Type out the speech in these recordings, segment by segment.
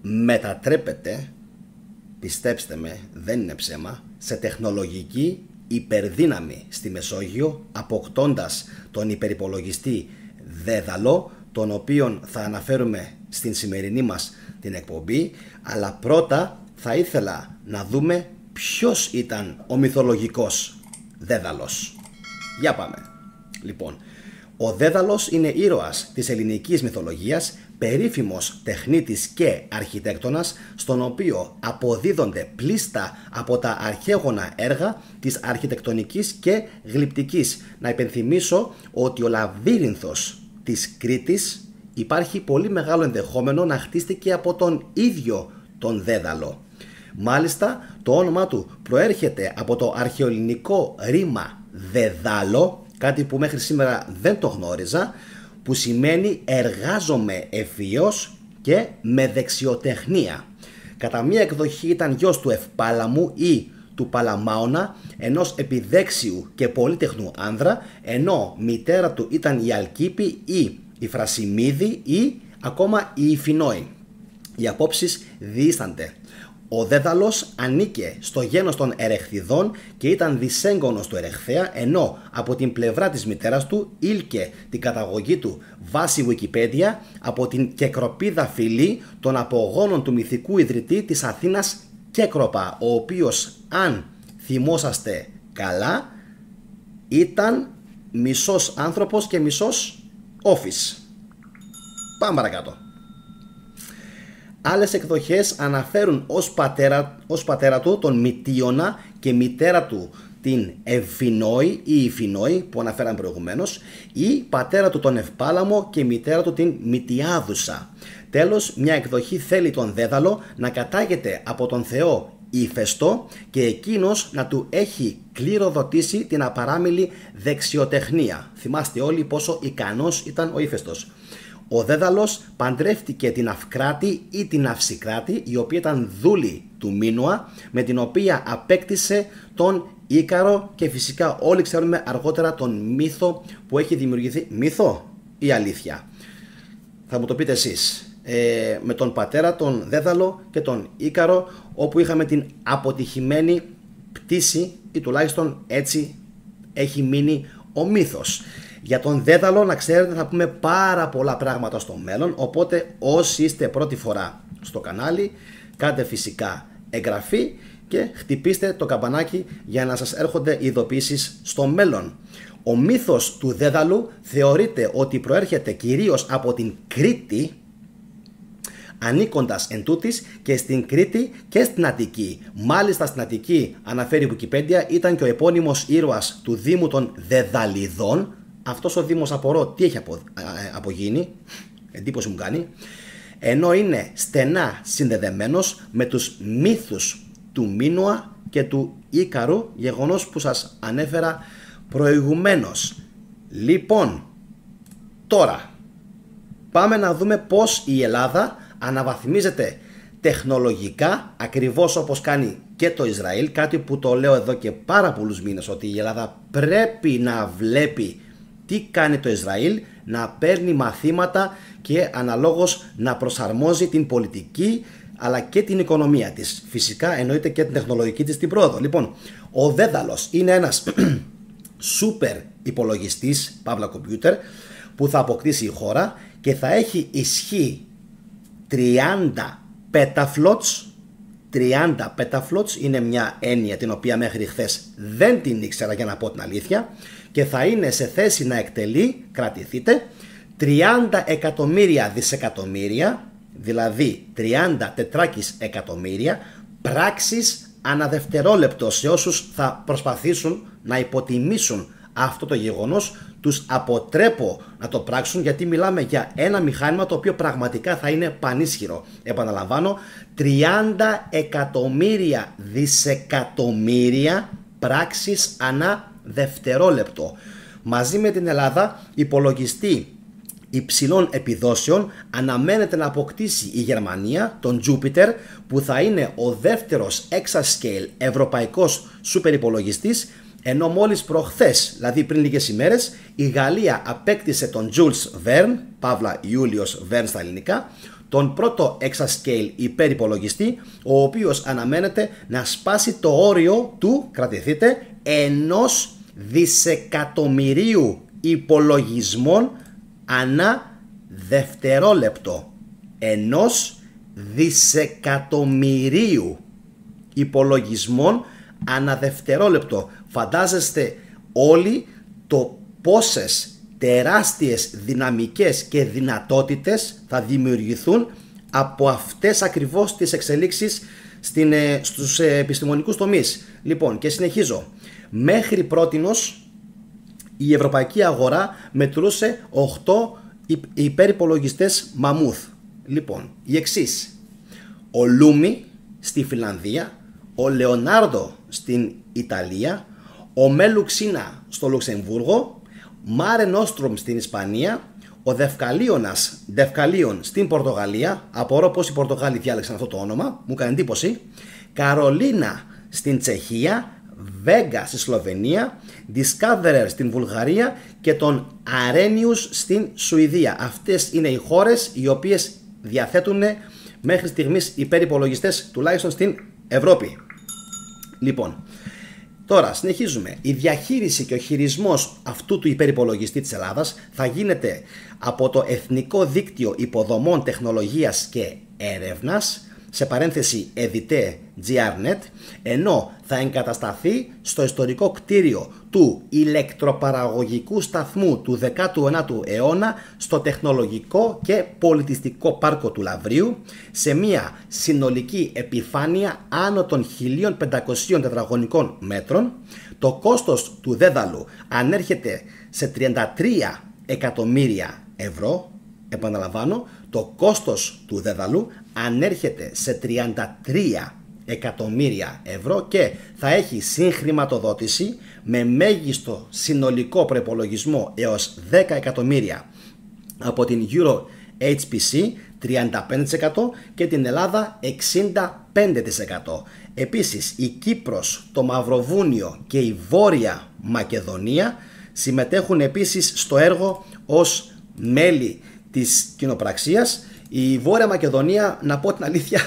μετατρέπεται, πιστέψτε με, δεν είναι ψέμα, σε τεχνολογική υπερδύναμη στη Μεσόγειο, αποκτώντας τον υπερυπολογιστή Δέδαλο, τον οποίον θα αναφέρουμε στην σημερινή μας την εκπομπή. Αλλά πρώτα θα ήθελα να δούμε ποιος ήταν ο μυθολογικός Δέδαλος. Για πάμε. Λοιπόν, ο Δέδαλος είναι ήρωας της ελληνικής μυθολογίας, περίφημος τεχνίτης και αρχιτέκτονας, στον οποίο αποδίδονται πλήστα από τα αρχαίγωνα έργα της αρχιτεκτονικής και γλυπτικής. Να υπενθυμίσω ότι ο λαβύρινθος της Κρήτης υπάρχει πολύ μεγάλο ενδεχόμενο να χτίστηκε από τον ίδιο τον Δέδαλο. Μάλιστα, το όνομά του προέρχεται από το αρχαιοελληνικό ρήμα δεδάλο, κάτι που μέχρι σήμερα δεν το γνώριζα, που σημαίνει εργάζομαι ευφυώς και με δεξιοτεχνία. Κατά μία εκδοχή ήταν γιος του Ευπάλαμου ή του Παλαμάωνα, ενός επιδέξιου και πολύτεχνου άνδρα, ενώ μητέρα του ήταν η Αλκίπη ή η Φρασιμίδη ή ακόμα η Ιφινόη. Οι απόψεις διήστανται. Ο Δέδαλος ανήκε στο γένος των Ερεχθιδών και ήταν δυσέγγονος του Ερεχθέα, ενώ από την πλευρά της μητέρας του ήλκε την καταγωγή του βάσει Wikipedia από την Κεκροπίδα φυλή των απογόνων του μυθικού ιδρυτή της Αθήνας Κέκροπα, ο οποίος, αν θυμόσαστε καλά, ήταν μισός άνθρωπος και μισός όφης. Πάμε παρακάτω. Άλλες εκδοχές αναφέρουν ως πατέρα του τον Μητίωνα και μητέρα του την Ευφινόη ή Ιφινόη που αναφέραμε προηγουμένως, ή πατέρα του τον Ευπάλαμο και μητέρα του την Μητιάδουσα. Τέλος, μια εκδοχή θέλει τον Δέδαλο να κατάγεται από τον θεό Ηφαιστό και εκείνος να του έχει κληροδοτήσει την απαράμιλη δεξιοτεχνία. Θυμάστε όλοι πόσο ικανός ήταν ο Ηφαιστός. Ο Δέδαλος παντρεύτηκε την Αυκράτη ή την Αυσικράτη, η οποία ήταν δούλη του Μίνωα, με την οποία απέκτησε τον Ίκαρο και φυσικά όλοι ξέρουμε αργότερα τον μύθο που έχει δημιουργηθεί. Μύθο ή αλήθεια? Θα μου το πείτε εσείς. Με τον πατέρα, τον Δέδαλο και τον Ίκαρο, όπου είχαμε την αποτυχημένη πτήση, ή τουλάχιστον έτσι έχει μείνει ο μύθος. Για τον Δέδαλο, να ξέρετε, θα πούμε πάρα πολλά πράγματα στο μέλλον, οπότε όσοι είστε πρώτη φορά στο κανάλι, κάντε φυσικά εγγραφή και χτυπήστε το καμπανάκι για να σας έρχονται ειδοποιήσεις στο μέλλον. Ο μύθος του Δέδαλου θεωρείται ότι προέρχεται κυρίως από την Κρήτη, ανήκοντας εν τούτης και στην Κρήτη και στην Αττική. Μάλιστα στην Αττική, αναφέρει η Wikipedia, ήταν και ο επώνυμος ήρωας του Δήμου των Δεδαλιδών. Αυτός ο Δήμος απορώ τι έχει απογίνει, εντύπωση μου κάνει, ενώ είναι στενά συνδεδεμένος με τους μύθους του Μίνωα και του Ίκαρου, γεγονός που σας ανέφερα προηγουμένως. Λοιπόν, τώρα πάμε να δούμε πώς η Ελλάδα αναβαθμίζεται τεχνολογικά, ακριβώς όπως κάνει και το Ισραήλ, κάτι που το λέω εδώ και πάρα πολλούς μήνες, ότι η Ελλάδα πρέπει να βλέπει τι κάνει το Ισραήλ, να παίρνει μαθήματα και αναλόγως να προσαρμόζει την πολιτική αλλά και την οικονομία της. Φυσικά εννοείται και την τεχνολογική της την πρόοδο. Λοιπόν, ο Δέδαλος είναι ένας σούπερ υπολογιστής, παύλα κομπιούτερ, που θα αποκτήσει η χώρα και θα έχει ισχύ 30 πέταφλοτς. 30 πέταφλοτς είναι μια έννοια την οποία μέχρι χθες δεν την ήξερα, για να πω την αλήθεια, και θα είναι σε θέση να εκτελεί, κρατηθείτε, 30 εκατομμύρια δισεκατομμύρια, δηλαδή 30 τετράκις εκατομμύρια πράξεις ανά δευτερόλεπτο. Σε όσους θα προσπαθήσουν να υποτιμήσουν αυτό το γεγονός, τους αποτρέπω να το πράξουν, γιατί μιλάμε για ένα μηχάνημα το οποίο πραγματικά θα είναι πανίσχυρο. Επαναλαμβάνω, 30 εκατομμύρια δισεκατομμύρια πράξεις ανά δευτερόλεπτο. Μαζί με την Ελλάδα, υπολογιστή υψηλών επιδόσεων αναμένεται να αποκτήσει η Γερμανία, τον Jupiter, που θα είναι ο δεύτερος exascale ευρωπαϊκός σούπερ υπολογιστής, ενώ μόλις προχθές, δηλαδή πριν λίγες ημέρες, η Γαλλία απέκτησε τον Jules Verne, παύλα Ιούλιος Verne στα ελληνικά, τον πρώτο exascale υπερυπολογιστή, ο οποίος αναμένεται να σπάσει το όριο του, κρατηθείτε, 1 δισεκατομμυρίου υπολογισμών ανά δευτερόλεπτο. 1 δισεκατομμυρίου υπολογισμών ανά δευτερόλεπτο. Φαντάζεστε όλοι το πόσες τεράστιες δυναμικές και δυνατότητες θα δημιουργηθούν από αυτές ακριβώς τις εξελίξεις στους επιστημονικούς τομείς. Λοιπόν, και συνεχίζω. Μέχρι πρότινος η ευρωπαϊκή αγορά μετρούσε 8 υπερυπολογιστές μαμούθ. Λοιπόν, οι εξής: ο Λούμι στη Φιλανδία, ο Λεωνάρντο στην Ιταλία, ο Μελουξίνα στο Λουξεμβούργο, Μάρε Νόστρουμ στην Ισπανία, ο Δευκαλίων στην Πορτογαλία. Απορώ πως οι Πορτογάλοι διάλεξαν αυτό το όνομα, μου κάνει εντύπωση. Καρολίνα στην Τσεχία, Βέγγα στη Σλοβενία, Discoverer στην Βουλγαρία και τον Arrhenius στην Σουηδία. Αυτές είναι οι χώρες οι οποίες διαθέτουν μέχρι στιγμής υπερυπολογιστές, τουλάχιστον στην Ευρώπη. Λοιπόν, τώρα συνεχίζουμε. Η διαχείριση και ο χειρισμός αυτού του υπερυπολογιστή της Ελλάδας θα γίνεται από το Εθνικό Δίκτυο Υποδομών Τεχνολογίας και Έρευνας, σε παρένθεση ΕΔΙΤΕ GRNet, ενώ θα εγκατασταθεί στο ιστορικό κτίριο του ηλεκτροπαραγωγικού σταθμού του 19ου αιώνα στο Τεχνολογικό και Πολιτιστικό Πάρκο του Λαυρίου, σε μια συνολική επιφάνεια άνω των 1.500 τετραγωνικών μέτρων. Το κόστος του δέδαλου ανέρχεται σε 33 εκατομμύρια ευρώ. Επαναλαμβάνω, το κόστος του δέδαλου ανέρχεται σε 33 εκατομμύρια ευρώ και θα έχει συγχρηματοδότηση με μέγιστο συνολικό προϋπολογισμό έως 10 εκατομμύρια από την Euro HPC 35% και την Ελλάδα 65%. Επίσης η Κύπρος, το Μαυροβούνιο και η Βόρεια Μακεδονία συμμετέχουν επίσης στο έργο ως μέλη της κοινοπραξίας. Η Βόρεια Μακεδονία, να πω την αλήθεια,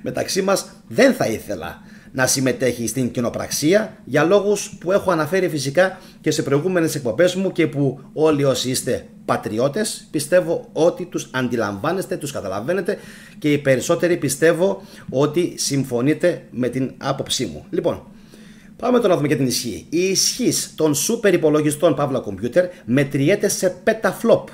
μεταξύ μας δεν θα ήθελα να συμμετέχει στην κοινοπραξία για λόγους που έχω αναφέρει φυσικά και σε προηγούμενες εκπομπές μου και που όλοι όσοι είστε πατριώτες πιστεύω ότι τους αντιλαμβάνεστε, τους καταλαβαίνετε και οι περισσότεροι πιστεύω ότι συμφωνείτε με την άποψή μου. Λοιπόν, πάμε τώρα να δούμε και την ισχύ. Η ισχύς των σούπερ υπολογιστών Παύλα Κομπιούτερ μετριέται σε πέταφλοπ,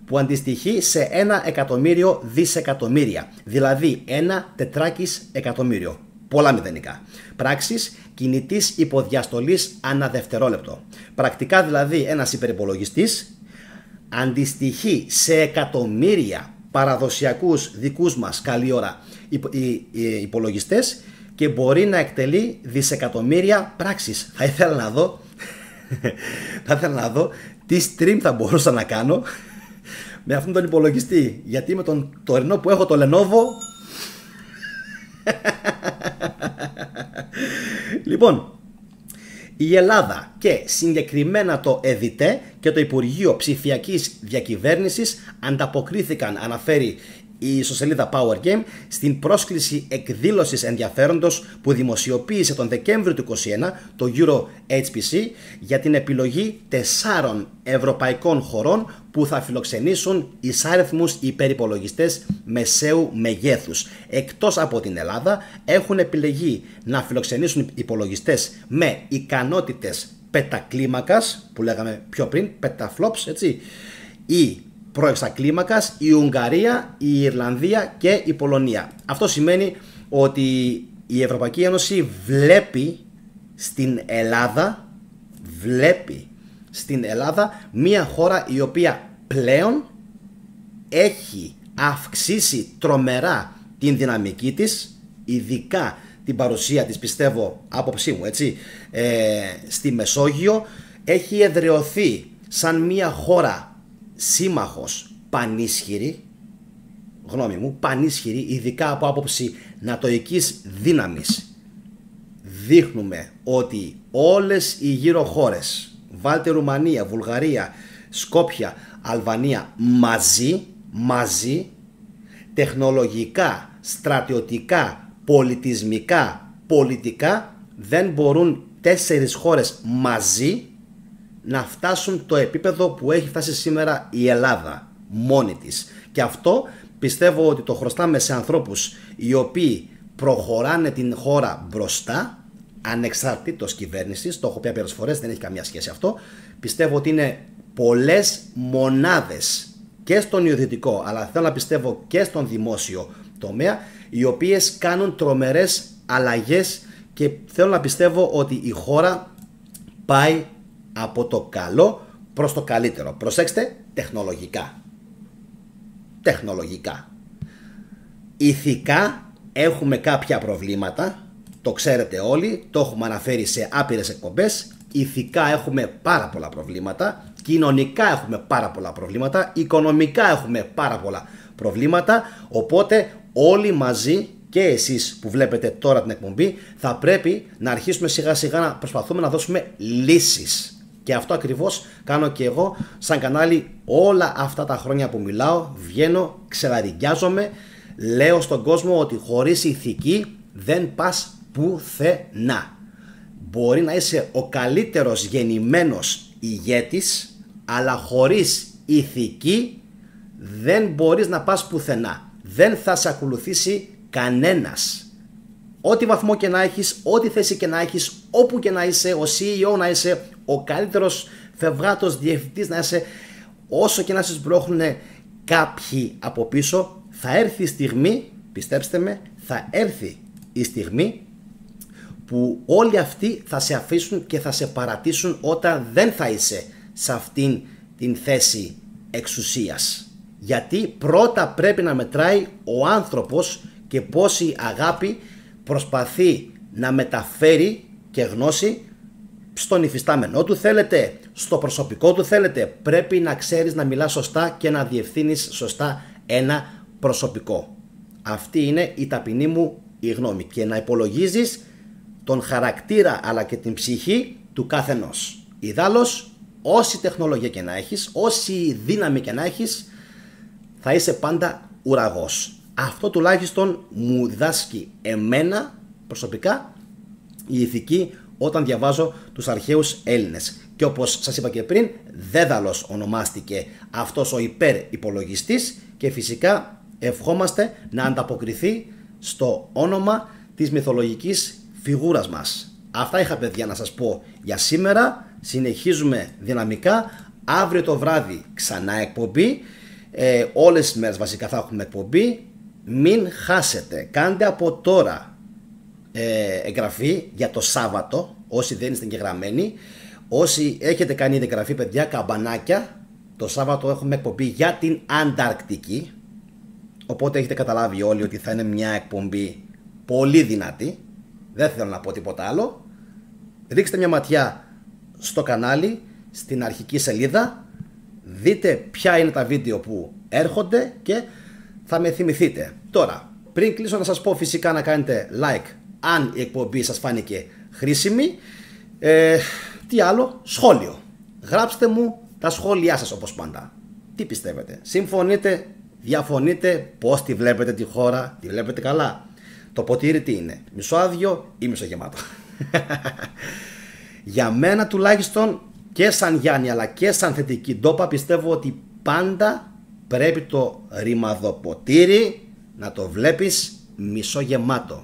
που αντιστοιχεί σε 1 εκατομμύριο δισεκατομμύρια, δηλαδή 1 τετράκις εκατομμύριο. Πολλά μηδενικά. Πράξεις κινητής υποδιαστολής ανά δευτερόλεπτο. Πρακτικά δηλαδή ένας υπερυπολογιστής αντιστοιχεί σε εκατομμύρια παραδοσιακούς δικούς μας καλή ώρα υπολογιστές και μπορεί να εκτελεί δισεκατομμύρια πράξεις. Θα ήθελα να δω τι stream θα μπορούσα να κάνω με αυτόν τον υπολογιστή, γιατί με τον τωρινό που έχω, το Lenovo, λοιπόν, η Ελλάδα και συγκεκριμένα το ΕΔΙΤΕ και το Υπουργείο Ψηφιακής Διακυβέρνησης ανταποκρίθηκαν, αναφέρει η ιστοσελίδα Power Game, στην πρόσκληση εκδήλωσης ενδιαφέροντος που δημοσιοποίησε τον Δεκέμβριο του 2021 το Euro HPC για την επιλογή 4 ευρωπαϊκών χωρών που θα φιλοξενήσουν εισάριθμους υπερυπολογιστές μεσαίου μεγέθους. Εκτός από την Ελλάδα έχουν επιλεγεί να φιλοξενήσουν υπολογιστές με ικανότητες πετακλίμακας, που λέγαμε πιο πριν, πεταφλόψ, έτσι, ή προεξακλίμακας, η Ουγγαρία, η Ιρλανδία και η Πολωνία. Αυτό σημαίνει ότι η Ευρωπαϊκή Ένωση βλέπει στην Ελλάδα μια χώρα η οποία πλέον έχει αυξήσει τρομερά την δυναμική της, ειδικά την παρουσία της, πιστεύω, άποψή μου, έτσι, στη Μεσόγειο. Έχει εδραιωθεί σαν μια χώρα σύμμαχος πανίσχυρη, γνώμη μου, πανίσχυρη, ειδικά από άποψη νατοικής δύναμης. Δείχνουμε ότι όλες οι γύρω χώρες, βάλτε Ρουμανία, Βουλγαρία, Σκόπια, Αλβανία, μαζί τεχνολογικά, στρατιωτικά, πολιτισμικά, πολιτικά δεν μπορούν 4 χώρες μαζί να φτάσουν το επίπεδο που έχει φτάσει σήμερα η Ελλάδα μόνη της. Και αυτό πιστεύω ότι το χρωστάμε σε ανθρώπους οι οποίοι προχωράνε την χώρα μπροστά, ανεξαρτήτως κυβέρνησης. Το έχω πει πολλές φορές, δεν έχει καμία σχέση αυτό. Πιστεύω ότι είναι πολλές μονάδες και στον ιδιωτικό, αλλά θέλω να πιστεύω και στον δημόσιο τομέα, οι οποίες κάνουν τρομερές αλλαγές και θέλω να πιστεύω ότι η χώρα πάει από το καλό προς το καλύτερο. Προσέξτε, τεχνολογικά. Τεχνολογικά. Ηθικά έχουμε κάποια προβλήματα, το ξέρετε όλοι, το έχουμε αναφέρει σε άπειρες εκπομπές. Ηθικά έχουμε πάρα πολλά προβλήματα, κοινωνικά έχουμε πάρα πολλά προβλήματα, οικονομικά έχουμε πάρα πολλά προβλήματα, οπότε όλοι μαζί και εσείς που βλέπετε τώρα την εκπομπή θα πρέπει να αρχίσουμε σιγά σιγά να προσπαθούμε να δώσουμε λύσεις. Και αυτό ακριβώς κάνω και εγώ σαν κανάλι όλα αυτά τα χρόνια που μιλάω, βγαίνω, ξελαριγκιάζομαι, λέω στον κόσμο ότι χωρίς ηθική δεν πας πουθενά. Μπορεί να είσαι ο καλύτερος γεννημένος ηγέτης, αλλά χωρίς ηθική δεν μπορείς να πας πουθενά. Δεν θα σε ακολουθήσει κανένας. Ό,τι βαθμό και να έχεις, ό,τι θέση και να έχεις, όπου και να είσαι, ο CEO να είσαι, ο καλύτερος φευγάτος διευθυντής να είσαι, όσο και να σε σπρώχνουν κάποιοι από πίσω, θα έρθει η στιγμή, πιστέψτε με, θα έρθει η στιγμή που όλοι αυτοί θα σε αφήσουν και θα σε παρατήσουν όταν δεν θα είσαι σε αυτήν την θέση εξουσίας. Γιατί πρώτα πρέπει να μετράει ο άνθρωπος και πόση αγάπη προσπαθεί να μεταφέρει και γνώση στον υφιστάμενό του θέλετε, στο προσωπικό του θέλετε. Πρέπει να ξέρεις να μιλάς σωστά και να διευθύνεις σωστά ένα προσωπικό. Αυτή είναι η ταπεινή μου η γνώμη, και να υπολογίζεις τον χαρακτήρα αλλά και την ψυχή του καθενός. Ιδάλλως, όση τεχνολογία και να έχεις, όση δύναμη και να έχεις, θα είσαι πάντα ουραγός. Αυτό τουλάχιστον μου διδάσκει εμένα προσωπικά η ηθική όταν διαβάζω τους αρχαίους Έλληνες. Και όπως σας είπα και πριν, Δέδαλος ονομάστηκε αυτός ο υπερυπολογιστής και φυσικά ευχόμαστε να ανταποκριθεί στο όνομα της μυθολογικής φιγούρας μας. Αυτά είχα, παιδιά, να σας πω για σήμερα. Συνεχίζουμε δυναμικά. Αύριο το βράδυ ξανά εκπομπή. Όλες τις μέρες βασικά θα έχουμε εκπομπή. Μην χάσετε. Κάντε από τώρα εγγραφή για το Σάββατο, όσοι δεν είστε εγγεγραμμένοι. Όσοι έχετε κάνει ήδη εγγραφή, παιδιά, καμπανάκια. Το Σάββατο έχουμε εκπομπή για την Ανταρκτική. Οπότε έχετε καταλάβει όλοι ότι θα είναι μια εκπομπή πολύ δυνατή. Δεν θέλω να πω τίποτα άλλο. Ρίξτε μια ματιά στο κανάλι, στην αρχική σελίδα. Δείτε ποια είναι τα βίντεο που έρχονται και θα με θυμηθείτε. Τώρα, πριν κλείσω να σας πω φυσικά να κάνετε like αν η εκπομπή σας φάνηκε χρήσιμη. Τι άλλο, σχόλιο. Γράψτε μου τα σχόλιά σας όπως πάντα. Τι πιστεύετε, συμφωνείτε, διαφωνείτε, πώς τη βλέπετε τη χώρα, τη βλέπετε καλά? Το ποτήρι τι είναι, μισοάδιο ή μισογεμάτο? Για μένα τουλάχιστον, και σαν Γιάννη αλλά και σαν θετική ντόπα, πιστεύω ότι πάντα πρέπει το ρημαδοποτήρι να το βλέπεις μισογεμάτο.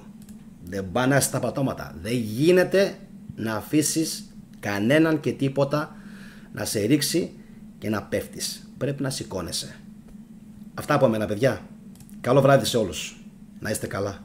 Δεν πάνε στα πατώματα. Δεν γίνεται να αφήσεις κανέναν και τίποτα να σε ρίξει και να πέφτεις. Πρέπει να σηκώνεσαι. Αυτά από μένα, παιδιά. Καλό βράδυ σε όλους. Να είστε καλά.